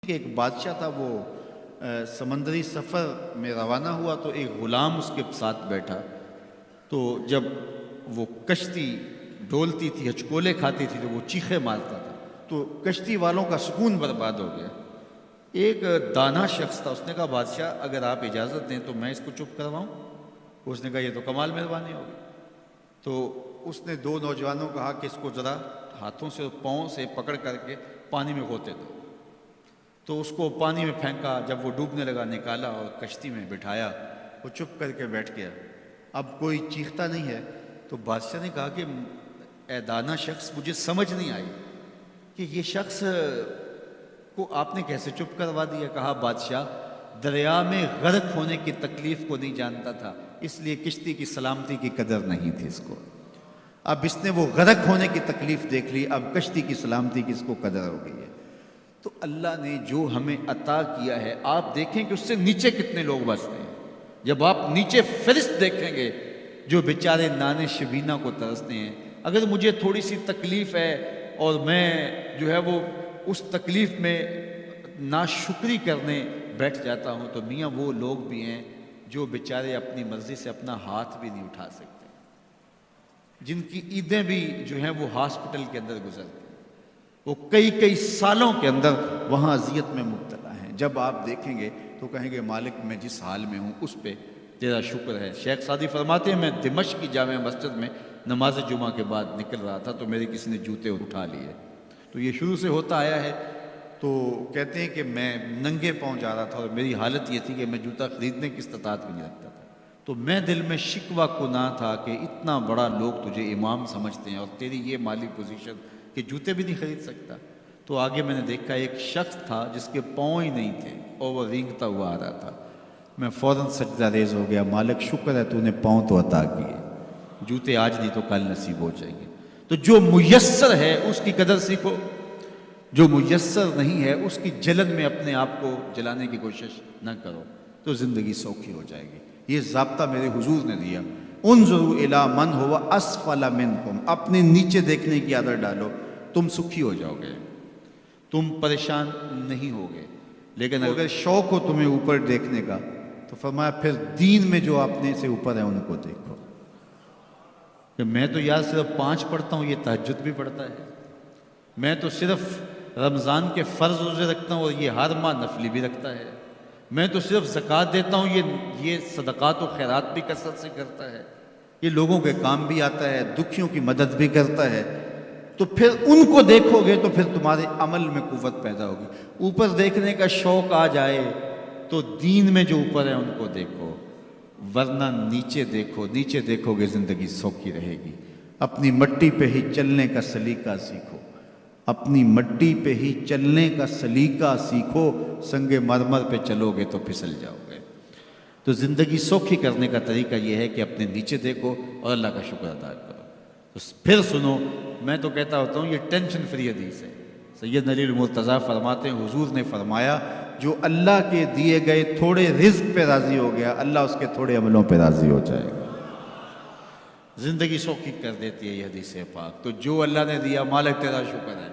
کہ ایک بادشاہ تھا، وہ سمندری سفر میں روانہ ہوا تو ایک غلام اس کے ساتھ بیٹھا، تو جب وہ کشتی ڈولتی تھی، ہچکولے کھاتی تھی تو وہ چیخے مارتا تھا، تو کشتی والوں کا سکون برباد ہو گیا۔ ایک دانا شخص تھا، اس نے کہا بادشاہ اگر آپ اجازت دیں تو میں اس کو چپ کرواؤں؟ اس نے کہا یہ تو کمال مہربانی ہوگی۔ تو اس نے دو نوجوانوں کو کہا کہ اس کو ذرا ہاتھوں سے اور پاؤں سے پکڑ کر کے پانی میں غوطے دو۔ تو اس کو پانی میں پھینکا، جب وہ ڈوبنے لگا نکالا اور کشتی میں بٹھایا، وہ چپ کر کے بیٹھ گیا۔ اب کوئی چیختا نہیں ہے، تو بادشاہ نے کہا کہ اے دانا شخص، مجھے سمجھ نہیں آئی کہ یہ شخص کو آپ نے کیسے چپ کروا دیا؟ کہا بادشاہ دریا میں غرق ہونے کی تکلیف کو نہیں جانتا تھا، اس لیے کشتی کی سلامتی کی قدر نہیں تھی اس کو۔ اب اس نے وہ غرق ہونے کی تکلیف دیکھ لی، اب کشتی کی سلامتی کی اس کو قدر ہو گئی ہے۔ تو اللہ نے جو ہمیں عطا کیا ہے، آپ دیکھیں کہ اس سے نیچے کتنے لوگ بستے ہیں۔ جب آپ نیچے فرشت دیکھیں گے جو بیچارے نانے شبینہ کو ترستے ہیں، اگر مجھے تھوڑی سی تکلیف ہے اور میں جو ہے وہ اس تکلیف میں ناشکری کرنے بیٹھ جاتا ہوں، تو میاں وہ لوگ بھی ہیں جو بیچارے اپنی مرضی سے اپنا ہاتھ بھی نہیں اٹھا سکتے، جن کی عیدیں بھی جو ہیں وہ ہاسپٹل کے اندر گزرتی ہیں، وہ کئی سالوں کے اندر وہاں اذیت میں مبتلا ہیں۔ جب آپ دیکھیں گے تو کہیں گے مالک میں جس حال میں ہوں اس پہ تیرا شکر ہے۔ شیخ سعدی فرماتے ہیں میں دمشق کی جامع مسجد میں نماز جمعہ کے بعد نکل رہا تھا تو میرے کسی نے جوتے اٹھا لیے، تو یہ شروع سے ہوتا آیا ہے۔ تو کہتے ہیں کہ میں ننگے پاؤں جا رہا تھا اور میری حالت یہ تھی کہ میں جوتا خریدنے کی استطاعت بھی نہیں رکھتا تھا، تو میں دل میں شکوہ کناں تھا کہ اتنا بڑا لوگ تجھے امام سمجھتے ہیں اور تیری یہ مالی پوزیشن کہ جوتے بھی نہیں خرید سکتا۔ تو آگے میں نے دیکھا ایک شخص تھا جس کے پاؤں ہی نہیں تھے اور وہ رینگتا ہوا آ رہا تھا، میں فوراً سجدہ ریز ہو گیا، مالک شکر ہے تو نے پاؤں تو عطا کیے، جوتے آج نہیں تو کل نصیب ہو جائیں گے۔ تو جو میسر ہے اس کی قدر سیکھو، جو میسر نہیں ہے اس کی جلن میں اپنے آپ کو جلانے کی کوشش نہ کرو، تو زندگی سوکھی ہو جائے گی۔ یہ ضابطہ میرے حضور نے دیا، انظروا الی من هو اسفل منکم، اپنے نیچے دیکھنے کی عادت ڈالو، تم سکھی ہو جاؤ گے، تم پریشان نہیں ہوگے۔ لیکن اگر شوق ہو تمہیں اوپر دیکھنے کا تو فرمایا پھر دین میں جو اپنے سے اوپر ہیں ان کو دیکھو، کہ میں تو یار صرف 5 پڑھتا ہوں، یہ تہجد بھی پڑھتا ہے، میں تو صرف رمضان کے فرض روزے رکھتا ہوں اور یہ ہر ماہ نفلی بھی رکھتا ہے، میں تو صرف زکوٰۃ دیتا ہوں، یہ صدقات و خیرات بھی کثرت سے کرتا ہے، یہ لوگوں کے کام بھی آتا ہے، دکھیوں کی مدد بھی کرتا ہے۔ تو پھر ان کو دیکھو گے تو پھر تمہارے عمل میں قوت پیدا ہوگی۔ اوپر دیکھنے کا شوق آ جائے تو دین میں جو اوپر ہے ان کو دیکھو، ورنہ نیچے دیکھو، نیچے دیکھو گے زندگی سوکھی رہے گی۔ اپنی مٹی پہ ہی چلنے کا سلیقہ سیکھو، اپنی مٹی پہ ہی چلنے کا سلیقہ سیکھو، سنگ مرمر پہ چلو گے تو پھسل جاؤ گے۔ تو زندگی سوکھی کرنے کا طریقہ یہ ہے کہ اپنے نیچے دیکھو اور اللہ کا شکر ادا کرو۔ تو پھر سنو، میں تو کہتا ہوتا ہوں یہ ٹینشن فری حدیث ہے۔ سید علی المرتضیٰ فرماتے ہیں حضور نے فرمایا جو اللہ کے دیے گئے تھوڑے رزق پہ راضی ہو گیا، اللہ اس کے تھوڑے عملوں پہ راضی ہو جائے گا۔ زندگی سوکھی کر دیتی ہے یہ حدیث پاک۔ تو جو اللہ نے دیا مالک تیرا شکر ہے،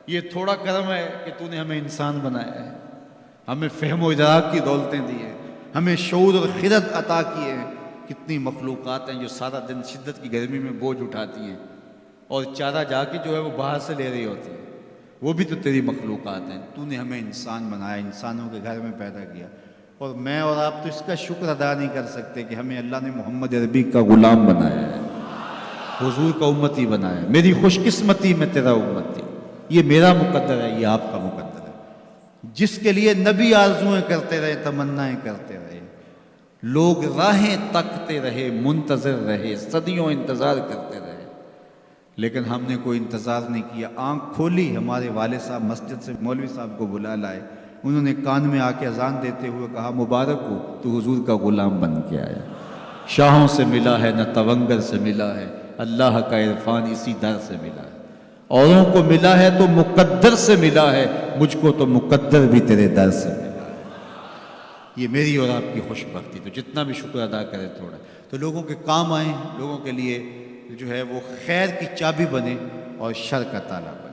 یہ تھوڑا کرم ہے کہ تو نے ہمیں انسان بنایا ہے، ہمیں فہم و ادراک کی دولتیں دی ہیں، ہمیں شعور اور خرد عطا کیے ہیں۔ کتنی مخلوقات ہیں جو سارا دن شدت کی گرمی میں بوجھ اٹھاتی ہیں اور چارہ جا کے جو ہے وہ باہر سے لے رہی ہوتی ہیں، وہ بھی تو تیری مخلوقات ہیں۔ تو نے ہمیں انسان بنایا، انسانوں کے گھر میں پیدا کیا، اور میں اور آپ تو اس کا شکر ادا نہیں کر سکتے کہ ہمیں اللہ نے محمد عربی کا غلام بنایا ہے، حضور کا امتی بنایا ہے۔ میری خوش قسمتی میں تیرا امتی، یہ میرا مقدر ہے، یہ آپ کا مقدر ہے، جس کے لیے نبی آرزویں کرتے رہے، تمنائیں کرتے رہے، لوگ راہیں تکتے رہے، منتظر رہے، صدیوں انتظار کرتے رہے، لیکن ہم نے کوئی انتظار نہیں کیا۔ آنکھ کھولی، ہمارے والد صاحب مسجد سے مولوی صاحب کو بلا لائے، انہوں نے کان میں آ کے اذان دیتے ہوئے کہا مبارک ہو تو حضور کا غلام بن کے آیا، شاہوں سے ملا ہے نہ تونگر سے ملا ہے، اللہ کا عرفان اسی در سے ملا ہے، اوروں کو ملا ہے تو مقدر سے ملا ہے، مجھ کو تو مقدر بھی تیرے در سے ملا ہے۔ یہ میری اور آپ کی خوش بختی، تو جتنا بھی شکر ادا کرے تھوڑا، تو لوگوں کے کام آئیں، لوگوں کے لیے جو ہے وہ خیر کی چابی بنے اور شر کا تالا بنے۔